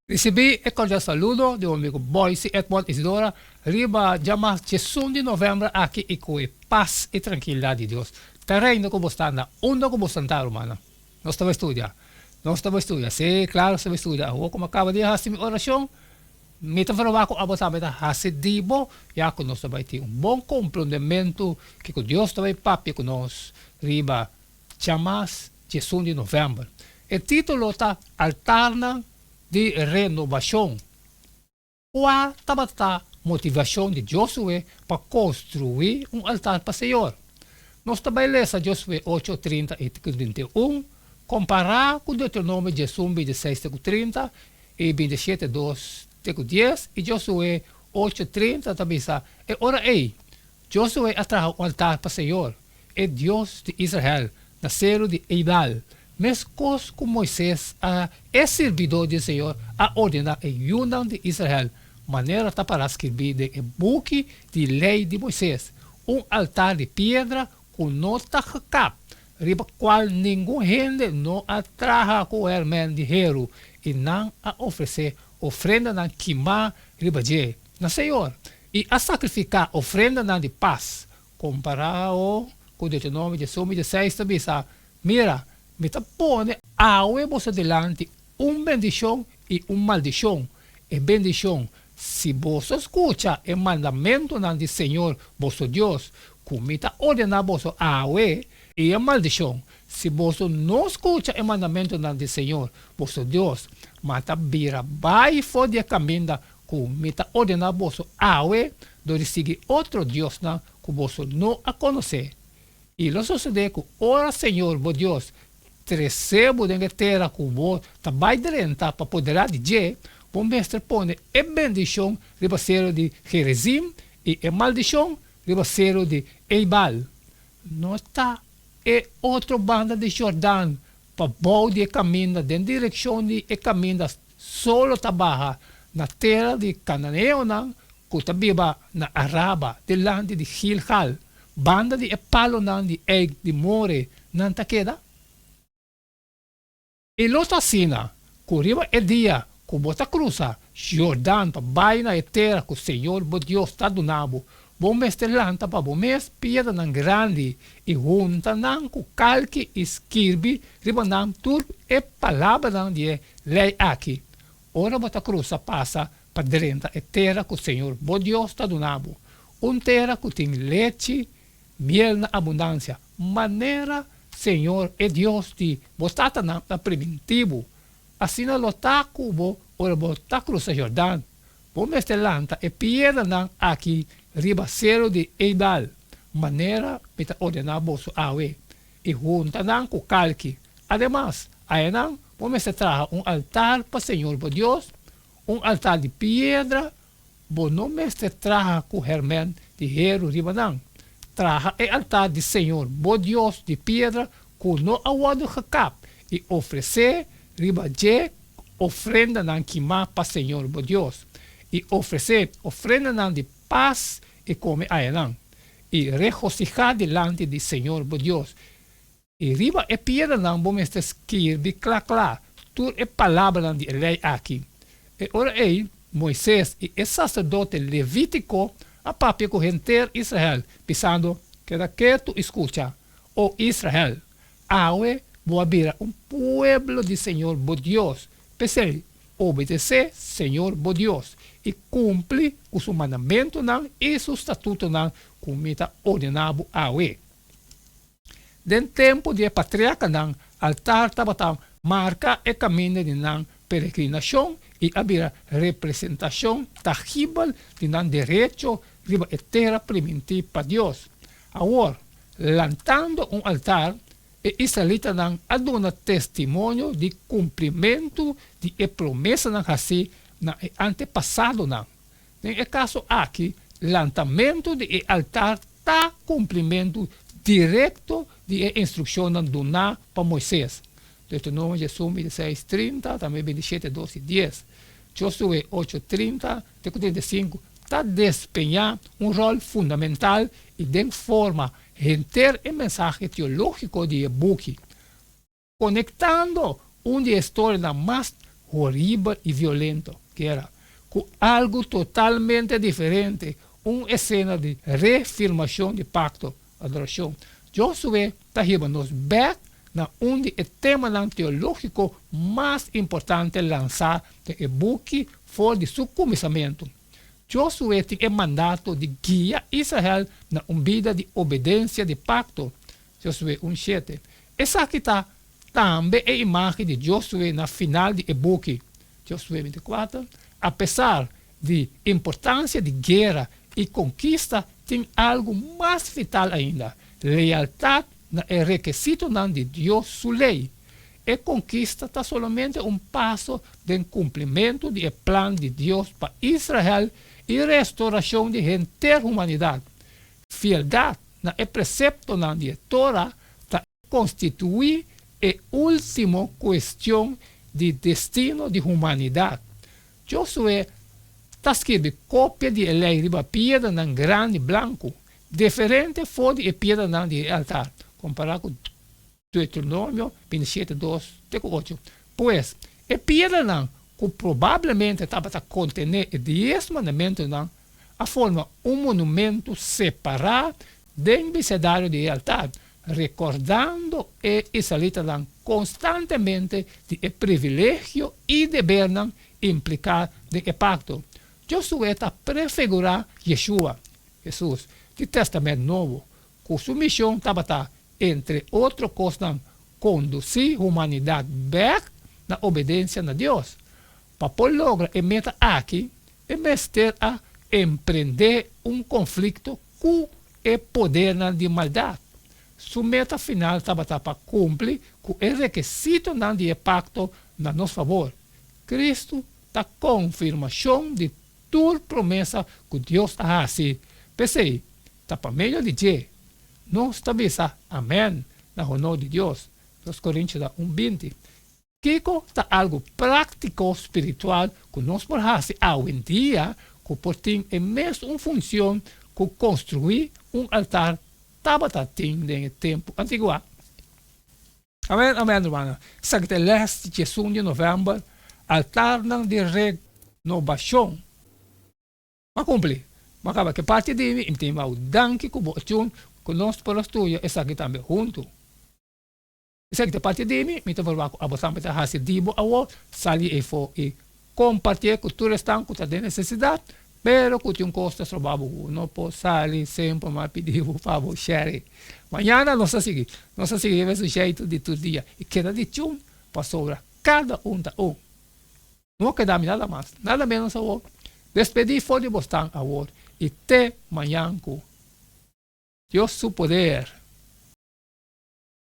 Recibí el cordial saludo de un amigo Boise Edmond Isidora, riba llamas 18 de novembro aqui e com paz e tranquilidade de Deus. Terreno como está na onda como está, romana. Nós estamos a estudar. Nós estamos a estudar. Sim, claro, estamos a estudar. Ou como acaba de fazer minha oração, me está falando com a vossa meta fazer dibo, já que nós vai ter bom compreendimento que Deus também papi com nós, riba llamas 18 de novembro. O título está Alterna de renovação. Qual estava a motivação de Josué para construir altar para o Senhor? Nós também lemos Josué 8:30 e 21, comparar com Deuteronômio 16:30 e 27:2-10, e Josué 8:30 também está. E ora aí, Josué atraiu altar para o Senhor, é Deus de Israel, nasceu de Eidal. Mas com Moisés, é servidor do Senhor, a ordenar a união de Israel, maneira para escrever no book de lei de Moisés, altar de pedra com nota cap, riba qual nenhum gente não atraja com o hermen de hero, e não a oferecer ofrenda na queimar riba de na Senhor, e a sacrificar ofrenda na de paz, comparado com o Deuteronômio 16 também, mira, me pone a você delante bendição e maldição. E bendição, se você escuta o mandamento do Senhor, vosso Deus, como está ordenado vosso awe, e a maldição, se você não escuta o mandamento do Senhor, vosso Deus, mata vira vai fora de caminho, como está ordenado vosso awe, de seguir outro Deus, que você não a conhecer. E lo sucede que, ora Senhor, vosso Deus, recebo de terra com o trabalho de renta para poder dizer, o mestre põe a bendição ribaceiro de Gerizim e a maldição ribaceiro de Eibal. Não está é outra banda de Jordão para bom de caminho, de direção de caminho, solo trabalha na terra de Cananeu, que tabiba na Araba, delante de Gilgal, banda de Epalo, de Eg, de More, não está queda. E outra sina, curiba é dia, com bota cruza, Jordão para baixo na terra que o Senhor, o Deus, está do nabo, bom mestre lanta para bom mestre piada nan grande, e junta nan com calque e esquirbi, riba nan turb e palavra nan de lei aqui. Ora bota cruza passa para dentro a terra que o Senhor, o Deus, está do nabo, terra que tem leite, miel na abundância, maneira Senhor é Deus de botata na primitivo. Assim não está cubo ou botar cruza Jordão. Bom mestre lanta e pieda nan aqui ribaceiro de Eidal. Maneira para ordenar bolso awe. E junta nan com calque. Ademais, aí nan bom mestre traga altar para Senhor por Deus. Altar de pedra. Bom não mestre traga com hermen de hero ribanan. Traga o altar de Senhor, bom Deus de pedra, com no aguado recap, e oferecer, riba de, ofrenda nan queimar para Senhor, bom Deus, e oferecer, ofrenda nan de paz, e come aelan, e regocijar delante de Senhor, bom Deus, e riba e pedra nan bom mestre escrever, clá, tur e palavra nan de lei aqui. E ora aí, Moisés e o sacerdote Levítico, a papi corrente Israel, pensando que daqui tu escucha, o Israel, awe vou abrir pueblo de Senhor, bo Deus, pensei, obedecer Senhor, bo Deus, e cumpre o seu mandamento e seu estatuto como está ordenado awe. Den tempo de patriarca altar estava marca e caminho de peregrinação e abrir representação tangível de direito riba a terra primitiva para Deus. Agora, lantando altar, e israelita aduna testemunho de cumprimento de promessa assim na antepassado no caso aqui, lançamento de altar está cumprimento direto de instrução do para Moisés. Deuteronômio 16:30, também 27:12-10. Josué 8:30, 35, está desempenhando rol fundamental e de forma render o mensagem teológico de book, conectando uma história mais horrible y violento que era, con algo totalmente diferente, una escena de reafirmación de pacto, adoración. Josué está llevando back na el tema teológico más importante lanzar el buque fora de su comienzo. Josué tiene el mandato de guiar Israel na una vida de obediencia de pacto. Josué 1:7. Essa aqui está também a imagem de Josué na final do e-book. Josué 24. Apesar de importância de guerra e conquista, tem algo mais vital ainda. Lealdade é requisito de Deus, sua lei. E conquista está somente um passo de cumprimento do plano de Deus para Israel e restauração de inteira humanidade. Fieldade é precepto da Torá está constituir a última questão de destino de humanidade. Josué está escrito cópia de lei de pedra em grande branco, diferente foi de pedra no altar, comparado com Deuteronômio 27:2-8. Pois, a pedra não, que provavelmente estava a conter os 10 mandamentos, não, a forma um monumento separado do abecedário do altar, recordando e israelitas constantemente o privilégio e dever implicado no pacto. Josué está prefigurar Yeshua, Jesus, do Testamento Novo, com sua missão estava, entre outras coisas, conduzir a humanidade back na obediência a Deus. Para poder lograr a meta aqui, é mestre a empreender um conflito com o poder de maldade. Sua meta final estava para cumprir com o requisito de pacto a nosso favor. Cristo está confirmação de toda promessa que Deus ha assim. Pensei, está para meio de dia. Nós também amém, na honor de Deus. 2 Coríntios 1:20. Kiko está algo prático espiritual que nós podemos fazer hoje em dia, que por ter é mesmo uma função que construir um altar estava no tempo antigo. Amém, amém, irmã. Sabe que leste de 1 de novembro, altar de renovação. Mas cumpre. Mas acaba que parte de mim, tem o danke que o que nós podemos estudar, essa aqui também junto. Essa aqui parte de mim, então vou a você para fazer dibo a o sair e compartilhar com todos que estão de necessidade, pero que tem um custo trabalho, não pode sair sempre mais pedir por favor, share. Amanhã nós vamos seguir esse jeito de todo dia e queda de tchum para sobrar cada da um. Não queda nada mais, nada menos a o. Despedir foi de Boston a o e até amanhã com Deus seu poder.